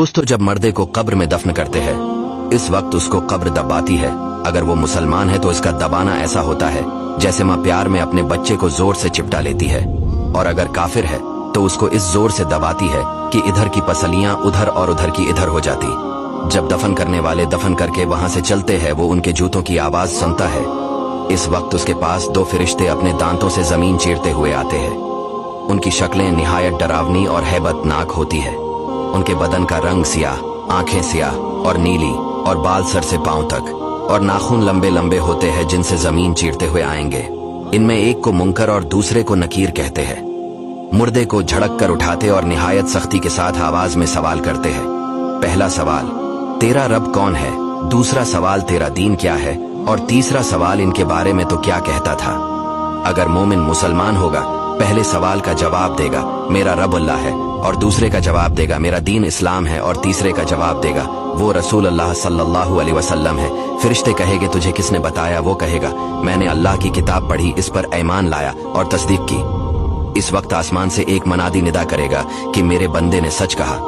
दोस्तों, जब मर्दे को कब्र में दफन करते हैं इस वक्त उसको कब्र दबाती है। अगर वो मुसलमान है तो इसका दबाना ऐसा होता है जैसे माँ प्यार में अपने बच्चे को जोर से चिपटा लेती है, और अगर काफिर है तो उसको इस जोर से दबाती है कि इधर की पसलियां उधर और उधर की इधर हो जाती। जब दफन करने वाले दफन करके वहां से चलते हैं वो उनके जूतों की आवाज सुनता है। इस वक्त उसके पास दो फरिश्ते अपने दांतों से जमीन चीरते हुए आते हैं। उनकी शक्लें निहायत डरावनी और हैबतनाक होती है। उनके बदन का रंग सियाह, आंखें सियाह और नीली, और बाल सर से पांव तक, और नाखून लंबे लंबे होते हैं जिनसे जमीन चीरते हुए आएंगे। इनमें एक को मुनकर और दूसरे को नकीर कहते हैं। मुर्दे को झड़क कर उठाते और निहायत सख्ती के साथ आवाज में सवाल करते हैं। पहला सवाल, तेरा रब कौन है? दूसरा सवाल, तेरा दीन क्या है? और तीसरा सवाल, इनके बारे में तो क्या कहता था? अगर मोमिन मुसलमान होगा पहले सवाल का जवाब देगा मेरा रब अल्लाह है, और दूसरे का जवाब देगा मेरा दीन इस्लाम है, और तीसरे का जवाब देगा वो रसूल अल्लाह सल्लल्लाहु अलैहि वसल्लम है। फरिश्ते कहेंगे तुझे किसने बताया? वो कहेगा मैंने अल्लाह की किताब पढ़ी, इस पर ईमान लाया और तस्दीक की। इस वक्त आसमान से एक मनादी निदा करेगा कि मेरे बंदे ने सच कहा,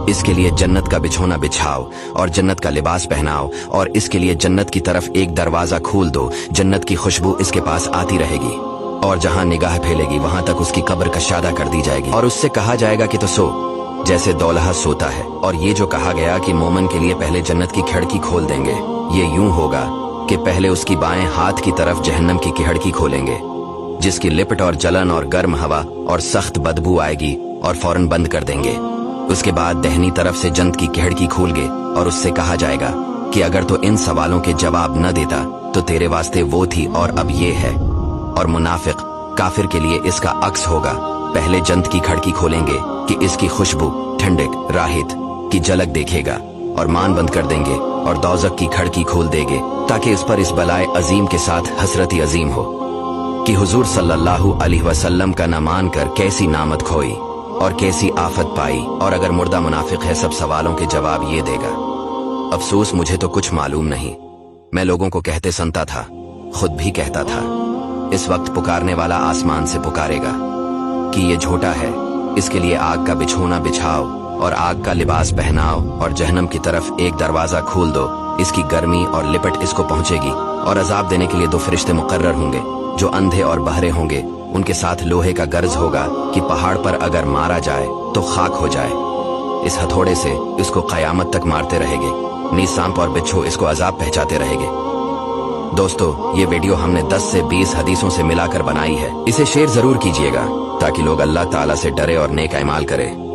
इसके लिए जन्नत का बिछोना बिछाओ और जन्नत का लिबास पहनाओ, और इसके लिए जन्नत की तरफ एक दरवाजा खोल दो। जन्नत की खुशबू इसके पास आती रहेगी, और जहां निगाह फैलेगी वहां तक उसकी कब्र कशादा कर दी जाएगी, और उससे कहा जाएगा कि तो सो जैसे दौलहा सोता है। और ये जो कहा गया कि मोमन के लिए पहले जन्नत की खिड़की खोल देंगे, ये यूं होगा कि पहले उसकी बाएं हाथ की तरफ जहन्नम की खिड़की खोलेंगे, जिसकी लिपट और जलन और गर्म हवा और सख्त बदबू आएगी, और फौरन बंद कर देंगे। उसके बाद दहनी तरफ से जन्नत की खिड़की खोलगे, और उससे कहा जाएगा कि अगर तो इन सवालों के जवाब न देता तो तेरे वास्ते वो थी और अब ये है। और मुनाफिक काफिर के लिए इसका अक्स होगा। पहले जन्नत की खिड़की खोलेंगे कि इसकी खुशबू, ठंडक, राहत की झलक देखेगा, और मान बंद कर देंगे, और दौज़ख की खिड़की खोल देंगे ताकि इस पर इस बलाए अजीम के साथ हसरत अजीम हो कि हुजूर सल्लल्लाहु अलैहि वसल्लम का न मान कर कैसी नामत खोई और कैसी आफत पाई। और अगर मुर्दा मुनाफिक है सब सवालों के जवाब ये देगा, अफसोस मुझे तो कुछ मालूम नहीं, मैं लोगों को कहते सुनता था, खुद भी कहता था। इस वक्त पुकारने वाला आसमान से पुकारेगा कि ये झूठा है, इसके लिए आग का बिछोना बिछाओ और आग का लिबास पहनाओ, और जहन्नम की तरफ एक दरवाजा खोल दो। इसकी गर्मी और लिपट इसको पहुंचेगी, और अजाब देने के लिए दो फरिश्ते मुकर्रर होंगे जो अंधे और बहरे होंगे। उनके साथ लोहे का गर्ज होगा कि पहाड़ पर अगर मारा जाए तो खाक हो जाए। इस हथौड़े से इसको कयामत तक मारते रहेंगे। नीज सांप और बिच्छू इसको अजाब पहुंचाते रहेंगे। दोस्तों, ये वीडियो हमने 10 से 20 हदीसों से मिलाकर बनाई है। इसे शेयर जरूर कीजिएगा ताकि लोग अल्लाह ताला से डरे और नेक अमाल करें।